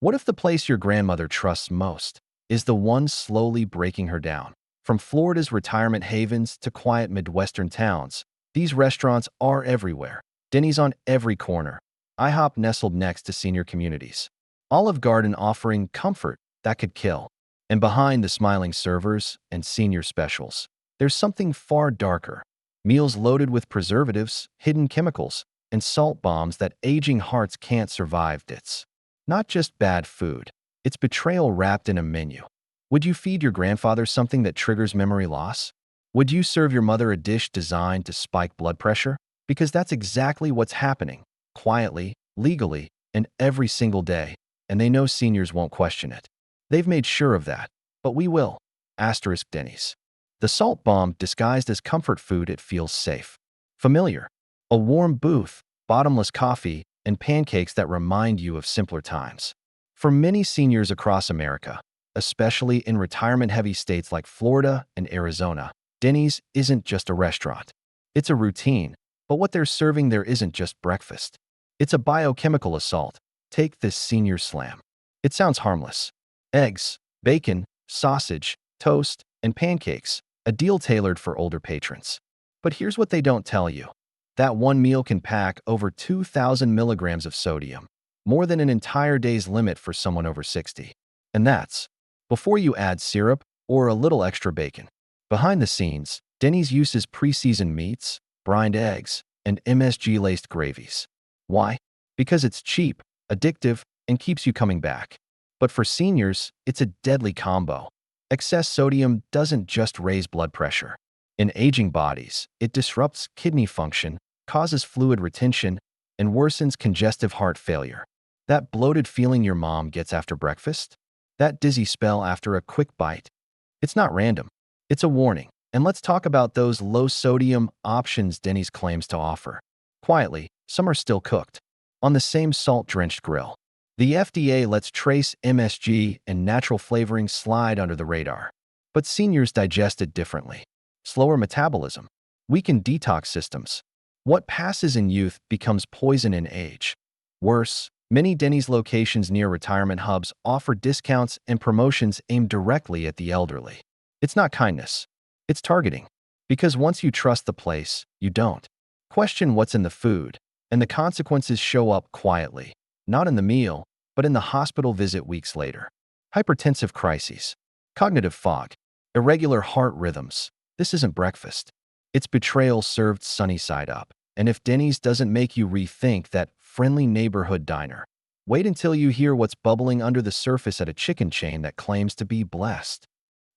What if the place your grandmother trusts most is the one slowly breaking her down? From Florida's retirement havens to quiet Midwestern towns, these restaurants are everywhere. Denny's on every corner, IHOP nestled next to senior communities, Olive Garden offering comfort that could kill. And behind the smiling servers and senior specials, there's something far darker. Meals loaded with preservatives, hidden chemicals, and salt bombs that aging hearts can't survive. It's not just bad food, it's betrayal wrapped in a menu. Would you feed your grandfather something that triggers memory loss? Would you serve your mother a dish designed to spike blood pressure? Because that's exactly what's happening, quietly, legally, and every single day, and they know seniors won't question it. They've made sure of that, but we will. Asterisk Denny's. The salt bomb disguised as comfort food, it feels safe. Familiar. A warm booth, bottomless coffee, and pancakes that remind you of simpler times. For many seniors across America, especially in retirement-heavy states like Florida and Arizona, Denny's isn't just a restaurant. It's a routine, but what they're serving there isn't just breakfast. It's a biochemical assault. Take this senior slam. It sounds harmless. Eggs, bacon, sausage, toast, and pancakes, a deal tailored for older patrons. But here's what they don't tell you. That one meal can pack over 2,000 milligrams of sodium, more than an entire day's limit for someone over 60. And that's before you add syrup or a little extra bacon. Behind the scenes, Denny's uses pre-seasoned meats, brined eggs, and MSG-laced gravies. Why? Because it's cheap, addictive, and keeps you coming back. But for seniors, it's a deadly combo. Excess sodium doesn't just raise blood pressure. In aging bodies, it disrupts kidney function, causes fluid retention, and worsens congestive heart failure. That bloated feeling your mom gets after breakfast? That dizzy spell after a quick bite? It's not random. It's a warning. And let's talk about those low-sodium options Denny's claims to offer. Quietly, some are still cooked on the same salt-drenched grill. The FDA lets trace MSG and natural flavoring slide under the radar. But seniors digest it differently. Slower metabolism, weakened detox systems. What passes in youth becomes poison in age. Worse, many Denny's locations near retirement hubs offer discounts and promotions aimed directly at the elderly. It's not kindness. It's targeting. Because once you trust the place, you don't question what's in the food, and the consequences show up quietly. Not in the meal, but in the hospital visit weeks later. Hypertensive crises, cognitive fog, irregular heart rhythms. This isn't breakfast. It's betrayal served sunny side up. And if Denny's doesn't make you rethink that friendly neighborhood diner, wait until you hear what's bubbling under the surface at a chicken chain that claims to be blessed.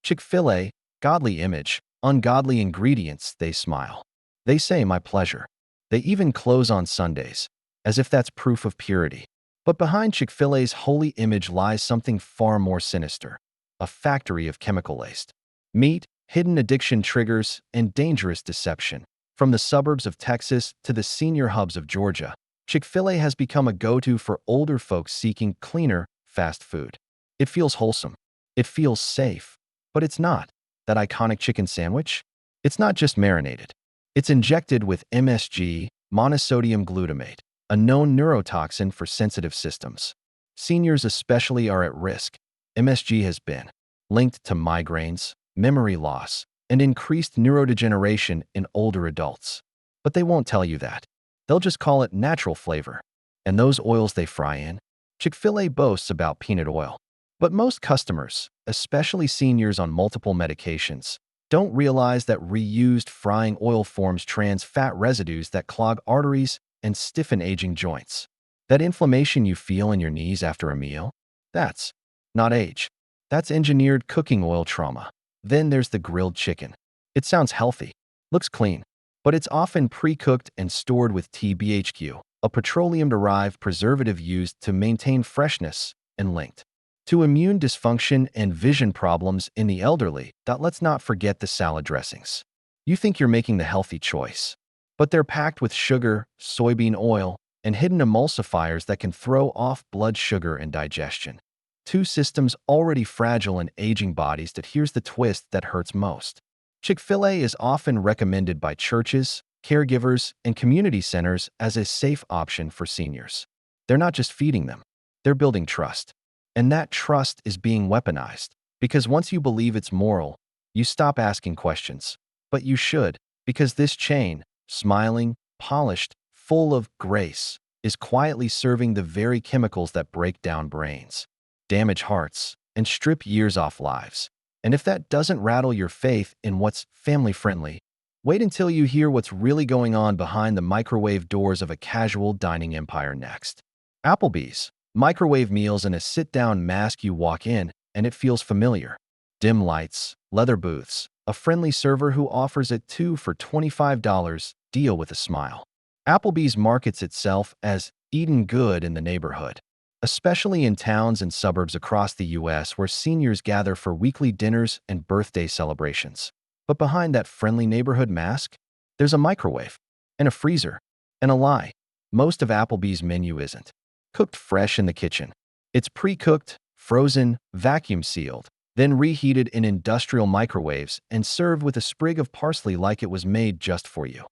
Chick-fil-A, godly image, ungodly ingredients, they smile. They say, my pleasure. They even close on Sundays, as if that's proof of purity. But behind Chick-fil-A's holy image lies something far more sinister. A factory of chemical-laced meat, hidden addiction triggers, and dangerous deception. From the suburbs of Texas to the senior hubs of Georgia, Chick-fil-A has become a go-to for older folks seeking cleaner, fast food. It feels wholesome. It feels safe. But it's not. That iconic chicken sandwich? It's not just marinated. It's injected with MSG, monosodium glutamate, a known neurotoxin for sensitive systems. Seniors especially are at risk. MSG has been linked to migraines, memory loss, and increased neurodegeneration in older adults. But they won't tell you that. They'll just call it natural flavor. And those oils they fry in? Chick-fil-A boasts about peanut oil. But most customers, especially seniors on multiple medications, don't realize that reused frying oil forms trans fat residues that clog arteries and stiffen aging joints. That inflammation you feel in your knees after a meal? That's not age. That's engineered cooking oil trauma. Then there's the grilled chicken. It sounds healthy, looks clean, but it's often pre-cooked and stored with TBHQ, a petroleum-derived preservative used to maintain freshness and linked to immune dysfunction and vision problems in the elderly. Let's not forget the salad dressings. You think you're making the healthy choice, but they're packed with sugar, soybean oil, and hidden emulsifiers that can throw off blood sugar and digestion. Two systems already fragile in aging bodies. That here's the twist that hurts most. Chick-fil-A is often recommended by churches, caregivers, and community centers as a safe option for seniors. They're not just feeding them. They're building trust. And that trust is being weaponized. Because once you believe it's moral, you stop asking questions. But you should, because this chain, smiling, polished, full of grace, is quietly serving the very chemicals that break down brains, damage hearts, and strip years off lives. And if that doesn't rattle your faith in what's family-friendly, wait until you hear what's really going on behind the microwave doors of a casual dining empire next. Applebee's. Microwave meals in a sit-down mask. You walk in, and it feels familiar. Dim lights, leather booths, a friendly server who offers it 2 for $25, deal with a smile. Applebee's markets itself as eating good in the neighborhood, especially in towns and suburbs across the U.S. where seniors gather for weekly dinners and birthday celebrations. But behind that friendly neighborhood mask, there's a microwave, and a freezer, and a lie. Most of Applebee's menu isn't cooked fresh in the kitchen. It's pre-cooked, frozen, vacuum-sealed, then reheated in industrial microwaves and served with a sprig of parsley like it was made just for you.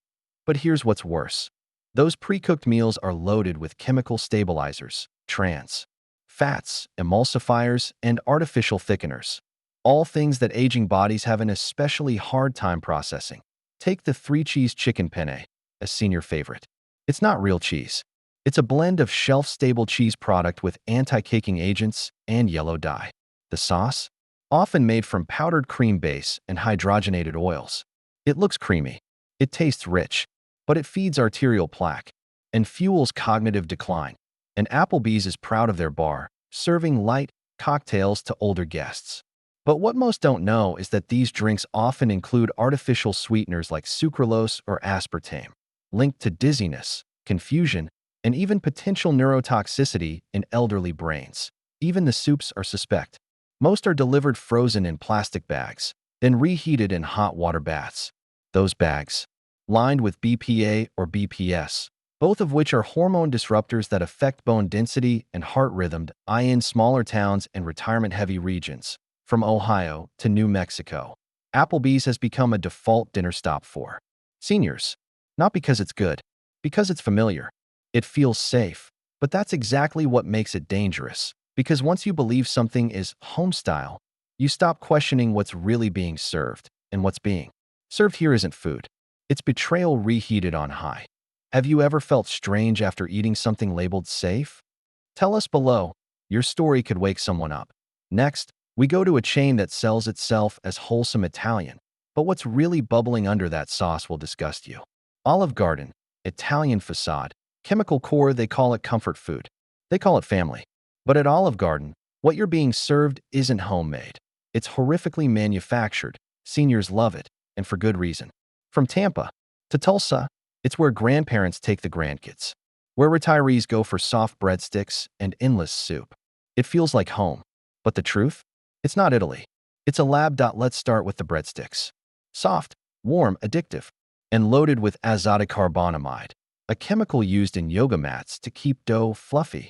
But here's what's worse. Those pre-cooked meals are loaded with chemical stabilizers, trans fats, emulsifiers, and artificial thickeners. All things that aging bodies have an especially hard time processing. Take the three-cheese chicken penne, a senior favorite. It's not real cheese. It's a blend of shelf-stable cheese product with anti-caking agents and yellow dye. The sauce? Often made from powdered cream base and hydrogenated oils. It looks creamy. It tastes rich. But it feeds arterial plaque and fuels cognitive decline. And Applebee's is proud of their bar, serving light cocktails to older guests. But what most don't know is that these drinks often include artificial sweeteners like sucralose or aspartame, linked to dizziness, confusion, and even potential neurotoxicity in elderly brains. Even the soups are suspect. Most are delivered frozen in plastic bags, then reheated in hot water baths. Those bags, lined with BPA or BPS, both of which are hormone disruptors that affect bone density and heart rhythm, in smaller towns and retirement-heavy regions. From Ohio to New Mexico, Applebee's has become a default dinner stop for seniors. Not because it's good, because it's familiar. It feels safe, but that's exactly what makes it dangerous. Because once you believe something is home-style, you stop questioning what's really being served, and what's being served here isn't food. It's betrayal reheated on high. Have you ever felt strange after eating something labeled safe? Tell us below. Your story could wake someone up. Next, we go to a chain that sells itself as wholesome Italian, but what's really bubbling under that sauce will disgust you. Olive Garden, Italian facade, chemical core. They call it comfort food. They call it family. But at Olive Garden, what you're being served isn't homemade. It's horrifically manufactured. Seniors love it, and for good reason. From Tampa to Tulsa, it's where grandparents take the grandkids, where retirees go for soft breadsticks and endless soup. It feels like home. But the truth? It's not Italy. It's a lab. Let's start with the breadsticks. Soft, warm, addictive, and loaded with azotocarbonamide, a chemical used in yoga mats to keep dough fluffy.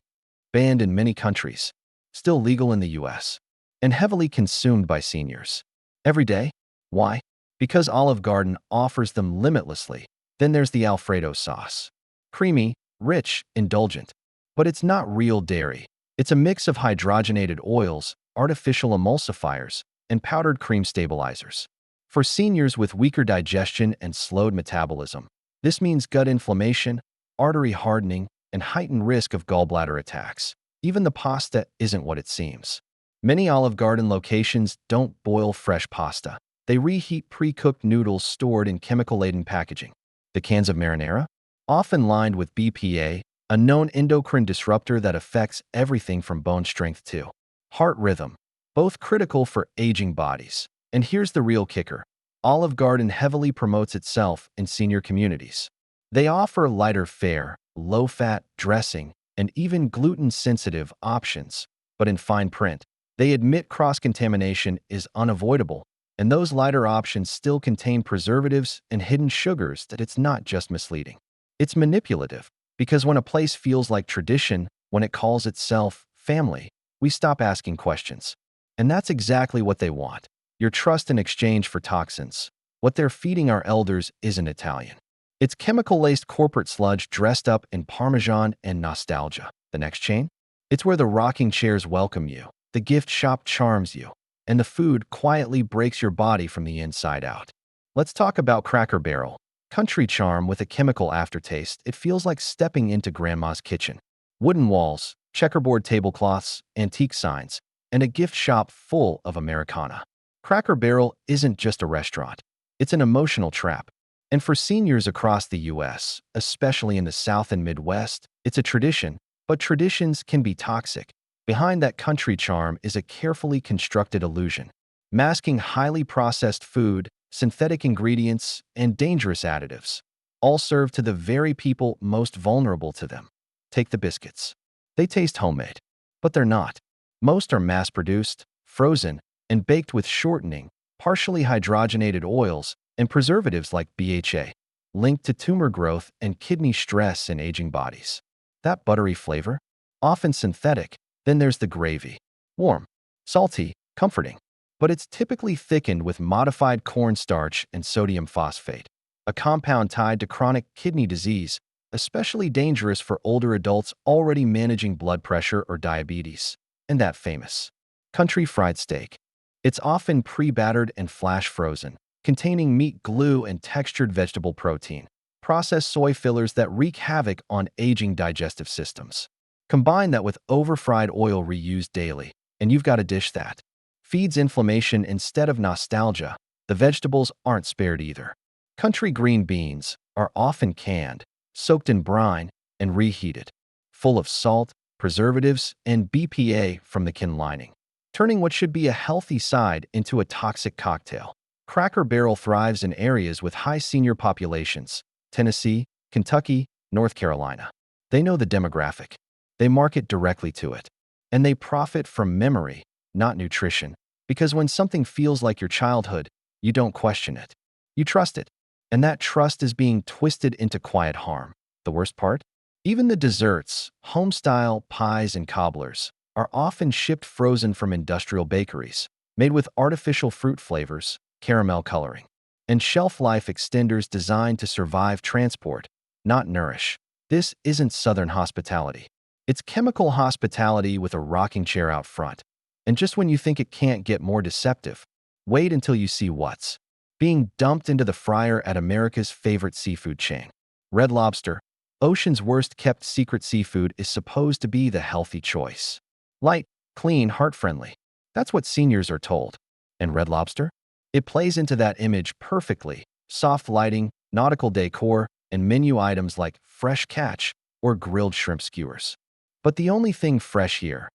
Banned in many countries, still legal in the US, and heavily consumed by seniors. Every day? Why? Because Olive Garden offers them limitlessly. Then there's the Alfredo sauce. Creamy, rich, indulgent. But it's not real dairy. It's a mix of hydrogenated oils, artificial emulsifiers, and powdered cream stabilizers. For seniors with weaker digestion and slowed metabolism, this means gut inflammation, artery hardening, and heightened risk of gallbladder attacks. Even the pasta isn't what it seems. Many Olive Garden locations don't boil fresh pasta. They reheat pre-cooked noodles stored in chemical-laden packaging. The cans of marinara? Often lined with BPA, a known endocrine disruptor that affects everything from bone strength to heart rhythm, both critical for aging bodies. And here's the real kicker. Olive Garden heavily promotes itself in senior communities. They offer lighter fare, low-fat dressing, and even gluten-sensitive options. But in fine print, they admit cross-contamination is unavoidable, and those lighter options still contain preservatives and hidden sugars. That it's not just misleading. It's manipulative, because when a place feels like tradition, when it calls itself family, we stop asking questions. And that's exactly what they want. Your trust in exchange for toxins. What they're feeding our elders isn't Italian. It's chemical-laced corporate sludge dressed up in Parmesan and nostalgia. The next chain? It's where the rocking chairs welcome you, the gift shop charms you, and the food quietly breaks your body from the inside out. Let's talk about Cracker Barrel. Country charm with a chemical aftertaste, it feels like stepping into grandma's kitchen. Wooden walls, checkerboard tablecloths, antique signs, and a gift shop full of Americana. Cracker Barrel isn't just a restaurant. It's an emotional trap. And for seniors across the U.S., especially in the South and Midwest, it's a tradition, but traditions can be toxic. Behind that country charm is a carefully constructed illusion, masking highly processed food, synthetic ingredients, and dangerous additives, all served to the very people most vulnerable to them. Take the biscuits. They taste homemade, but they're not. Most are mass-produced, frozen, and baked with shortening, partially hydrogenated oils, and preservatives like BHA, linked to tumor growth and kidney stress in aging bodies. That buttery flavor? Often synthetic. Then there's the gravy. Warm, salty, comforting. But it's typically thickened with modified cornstarch and sodium phosphate, a compound tied to chronic kidney disease, especially dangerous for older adults already managing blood pressure or diabetes. And that famous country fried steak. It's often pre-battered and flash frozen, containing meat glue and textured vegetable protein, processed soy fillers that wreak havoc on aging digestive systems. Combine that with over-fried oil reused daily, and you've got a dish that feeds inflammation instead of nostalgia. The vegetables aren't spared either. Country green beans are often canned, soaked in brine, and reheated, full of salt, preservatives, and BPA from the kin lining, turning what should be a healthy side into a toxic cocktail. Cracker Barrel thrives in areas with high senior populations: Tennessee, Kentucky, North Carolina. They know the demographic. They market directly to it. And they profit from memory, not nutrition, because when something feels like your childhood, you don't question it. You trust it. And that trust is being twisted into quiet harm. The worst part? Even the desserts, home-style pies and cobblers, are often shipped frozen from industrial bakeries, made with artificial fruit flavors, caramel coloring, and shelf life extenders designed to survive transport, not nourish. This isn't Southern hospitality. It's chemical hospitality with a rocking chair out front. And just when you think it can't get more deceptive, wait until you see what's being dumped into the fryer at America's favorite seafood chain. Red Lobster, ocean's worst-kept secret seafood, is supposed to be the healthy choice. Light, clean, heart-friendly. That's what seniors are told. And Red Lobster? It plays into that image perfectly. Soft lighting, nautical decor, and menu items like fresh catch or grilled shrimp skewers. But the only thing fresh here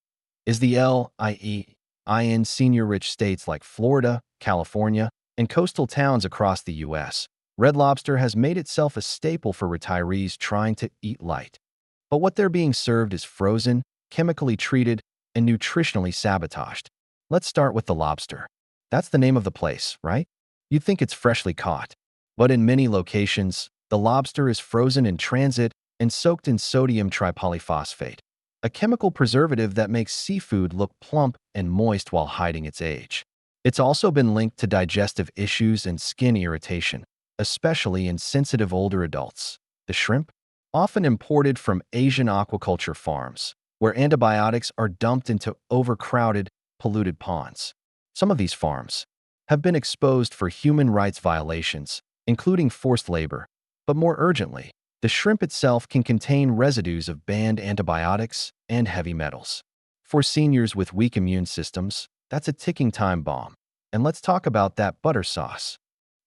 is the in senior-rich states like Florida, California, and coastal towns across the U.S. Red Lobster has made itself a staple for retirees trying to eat light. But what they're being served is frozen, chemically treated, and nutritionally sabotaged. Let's start with the Lobster. That's the name of the place, right? You'd think it's freshly caught. But in many locations, the lobster is frozen in transit and soaked in sodium tripolyphosphate, a chemical preservative that makes seafood look plump and moist while hiding its age. It's also been linked to digestive issues and skin irritation, especially in sensitive older adults. The shrimp? Often imported from Asian aquaculture farms, where antibiotics are dumped into overcrowded, polluted ponds. Some of these farms have been exposed for human rights violations, including forced labor. But more urgently, the shrimp itself can contain residues of banned antibiotics and heavy metals. For seniors with weak immune systems, that's a ticking time bomb. And let's talk about that butter sauce.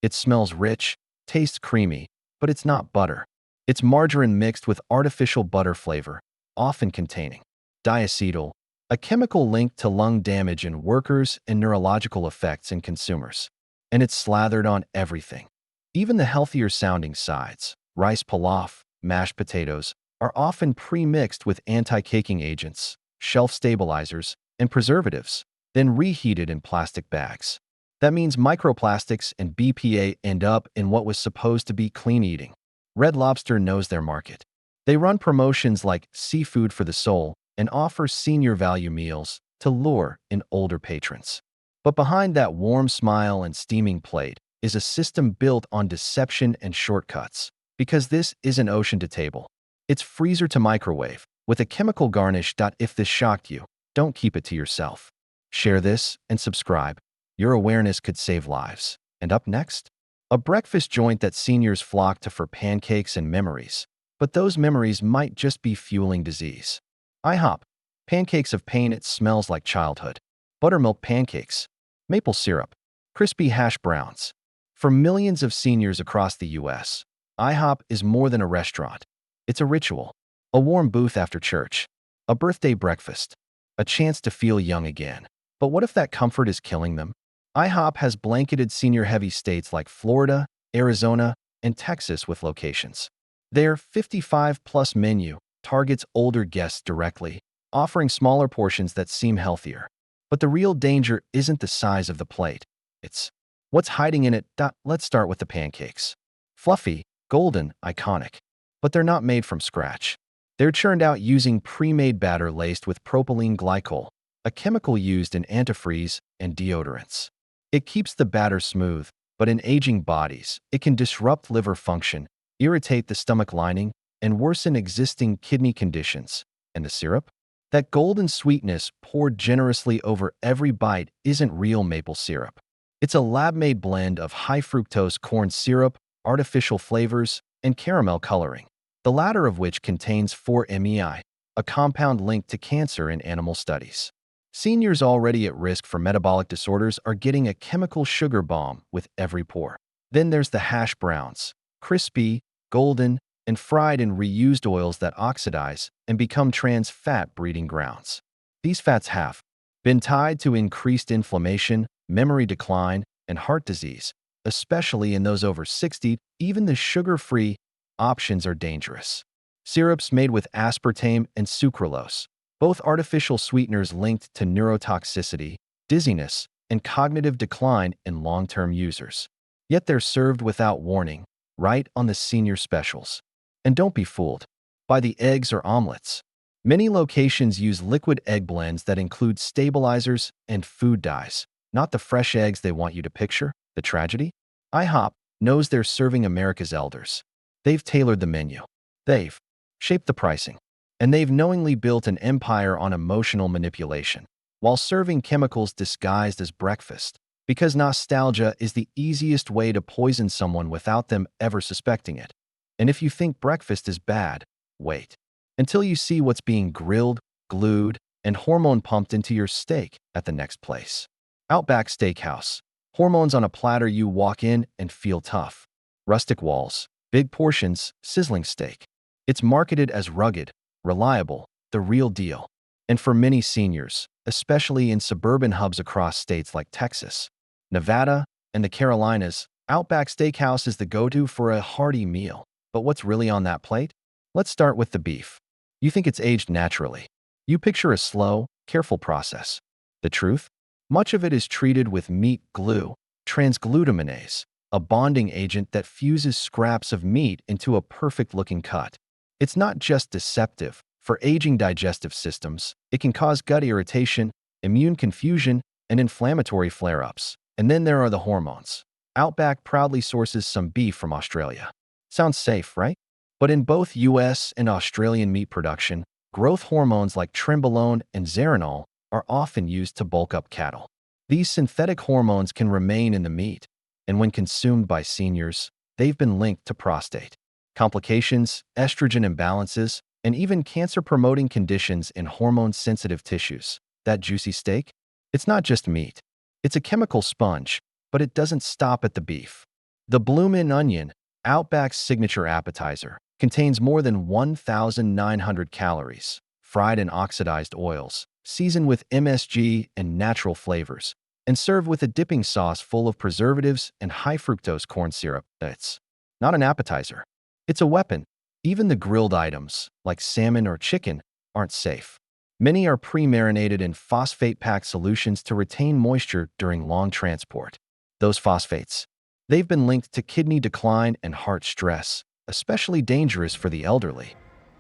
It smells rich, tastes creamy, but it's not butter. It's margarine mixed with artificial butter flavor, often containing diacetyl, a chemical linked to lung damage in workers and neurological effects in consumers. And it's slathered on everything. Even the healthier sounding sides, rice pilaf, mashed potatoes, are often pre-mixed with anti-caking agents, shelf stabilizers, and preservatives, then reheated in plastic bags. That means microplastics and BPA end up in what was supposed to be clean eating. Red Lobster knows their market. They run promotions like Seafood for the Soul and offer senior value meals to lure in older patrons. But behind that warm smile and steaming plate is a system built on deception and shortcuts. Because this isn't ocean to table. It's freezer to microwave, with a chemical garnish. If this shocked you, don't keep it to yourself. Share this and subscribe. Your awareness could save lives. And up next, a breakfast joint that seniors flock to for pancakes and memories. But those memories might just be fueling disease. IHOP. Pancakes of pain. It smells like childhood. Buttermilk pancakes. Maple syrup. Crispy hash browns. For millions of seniors across the U.S., IHOP is more than a restaurant. It's a ritual. A warm booth after church. A birthday breakfast. A chance to feel young again. But what if that comfort is killing them? IHOP has blanketed senior-heavy states like Florida, Arizona, and Texas with locations. Their 55-plus menu targets older guests directly, offering smaller portions that seem healthier. But the real danger isn't the size of the plate. It's what's hiding in it. Let's start with the pancakes. Fluffy, golden, iconic. But they're not made from scratch. They're churned out using pre-made batter laced with propylene glycol, a chemical used in antifreeze and deodorants. It keeps the batter smooth, but in aging bodies, it can disrupt liver function, irritate the stomach lining, and worsen existing kidney conditions. And the syrup? That golden sweetness poured generously over every bite isn't real maple syrup. It's a lab-made blend of high-fructose corn syrup, artificial flavors, and caramel coloring, the latter of which contains 4-MeI, a compound linked to cancer in animal studies. Seniors already at risk for metabolic disorders are getting a chemical sugar bomb with every pour. Then there's the hash browns, crispy, golden, and fried in reused oils that oxidize and become trans fat breeding grounds. These fats have been tied to increased inflammation, memory decline, and heart disease, especially in those over 60. Even the sugar-free options are dangerous. Syrups made with aspartame and sucralose, both artificial sweeteners linked to neurotoxicity, dizziness, and cognitive decline in long-term users. Yet they're served without warning, right on the senior specials. And don't be fooled by the eggs or omelets. Many locations use liquid egg blends that include stabilizers and food dyes, not the fresh eggs they want you to picture. The tragedy? IHOP knows they're serving America's elders. They've tailored the menu. They've shaped the pricing. And they've knowingly built an empire on emotional manipulation, while serving chemicals disguised as breakfast, because nostalgia is the easiest way to poison someone without them ever suspecting it. And if you think breakfast is bad, wait until you see what's being grilled, glued, and hormone-pumped into your steak at the next place. Outback Steakhouse. Hormones on a platter. You walk in and feel tough. Rustic walls, big portions, sizzling steak. It's marketed as rugged, reliable, the real deal. And for many seniors, especially in suburban hubs across states like Texas, Nevada, and the Carolinas, Outback Steakhouse is the go-to for a hearty meal. But what's really on that plate? Let's start with the beef. You think it's aged naturally. You picture a slow, careful process. The truth? Much of it is treated with meat glue, transglutaminase, a bonding agent that fuses scraps of meat into a perfect-looking cut. It's not just deceptive. For aging digestive systems, it can cause gut irritation, immune confusion, and inflammatory flare-ups. And then there are the hormones. Outback proudly sources some beef from Australia. Sounds safe, right? But in both U.S. and Australian meat production, growth hormones like trenbolone and zeranol are often used to bulk up cattle. These synthetic hormones can remain in the meat, and when consumed by seniors, they've been linked to prostate complications, estrogen imbalances, and even cancer-promoting conditions in hormone-sensitive tissues. That juicy steak? It's not just meat. It's a chemical sponge, but it doesn't stop at the beef. The bloomin' onion, Outback's signature appetizer, contains more than 1,900 calories, fried in oxidized oils, seasoned with MSG and natural flavors, and served with a dipping sauce full of preservatives and high-fructose corn syrup. It's not an appetizer. It's a weapon. Even the grilled items, like salmon or chicken, aren't safe. Many are pre-marinated in phosphate-packed solutions to retain moisture during long transport. Those phosphates, they've been linked to kidney decline and heart stress, especially dangerous for the elderly.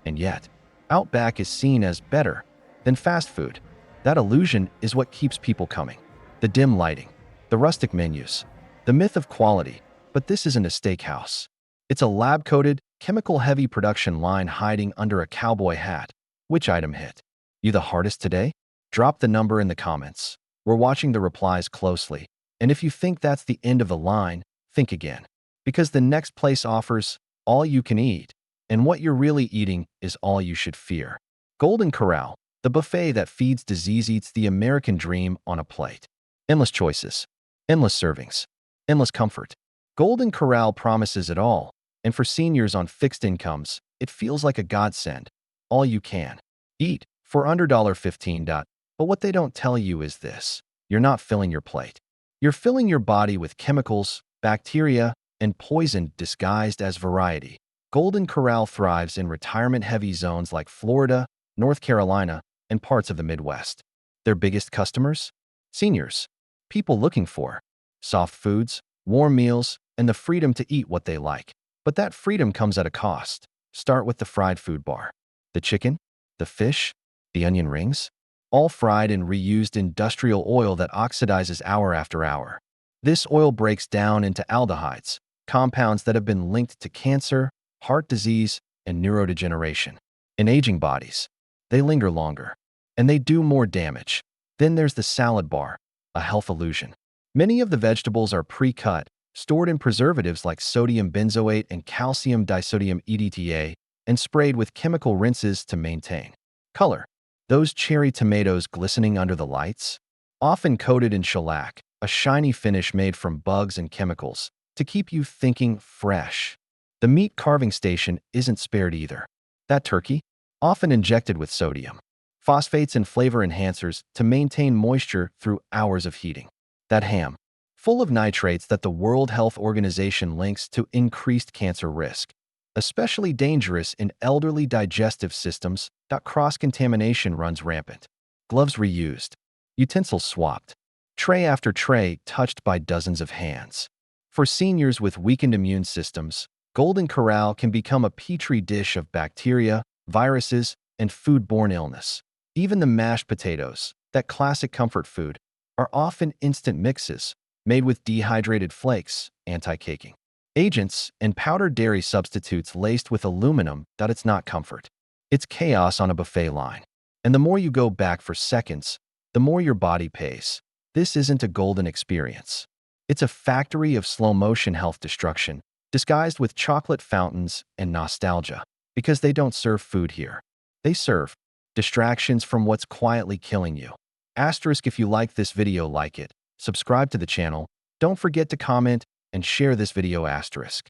And yet, Outback is seen as better than fast food. That illusion is what keeps people coming. The dim lighting, the rustic menus, the myth of quality. But this isn't a steakhouse. It's a lab-coated, chemical-heavy production line hiding under a cowboy hat. Which item hit you the hardest today? Drop the number in the comments. We're watching the replies closely, and if you think that's the end of the line, think again. Because the next place offers all you can eat, and what you're really eating is all you should fear. Golden Corral, the buffet that feeds disease, eats the American dream on a plate. Endless choices, endless servings, endless comfort. Golden Corral promises it all, and for seniors on fixed incomes, it feels like a godsend. All you can eat for under $15. But what they don't tell you is this: you're not filling your plate. You're filling your body with chemicals, bacteria, and poison disguised as variety. Golden Corral thrives in retirement-heavy zones like Florida, North Carolina, and parts of the Midwest. Their biggest customers? Seniors. People looking for soft foods, warm meals, and the freedom to eat what they like. But that freedom comes at a cost. Start with the fried food bar. The chicken, the fish, the onion rings, all fried in reused industrial oil that oxidizes hour after hour. This oil breaks down into aldehydes, compounds that have been linked to cancer, heart disease, and neurodegeneration. In aging bodies, they linger longer, and they do more damage. Then there's the salad bar, a health illusion. Many of the vegetables are pre-cut, stored in preservatives like sodium benzoate and calcium disodium EDTA, and sprayed with chemical rinses to maintain color. Those cherry tomatoes glistening under the lights, often coated in shellac, a shiny finish made from bugs and chemicals, to keep you thinking fresh. The meat carving station isn't spared either. That turkey, often injected with sodium, phosphates and flavor enhancers to maintain moisture through hours of heating. That ham, full of nitrates that the World Health Organization links to increased cancer risk, especially dangerous in elderly digestive systems. Cross-contamination runs rampant. Gloves reused, utensils swapped, tray after tray touched by dozens of hands. For seniors with weakened immune systems, Golden Corral can become a petri dish of bacteria, viruses, and foodborne illness. Even the mashed potatoes, that classic comfort food, are often instant mixes made with dehydrated flakes, anti-caking agents, and powdered dairy substitutes laced with aluminum. It's not comfort. It's chaos on a buffet line. And the more you go back for seconds, the more your body pays. This isn't a golden experience. It's a factory of slow-motion health destruction, disguised with chocolate fountains and nostalgia. Because they don't serve food here. They serve distractions from what's quietly killing you. Asterisk if you like this video, like it, subscribe to the channel, don't forget to comment, and share this video. Asterisk.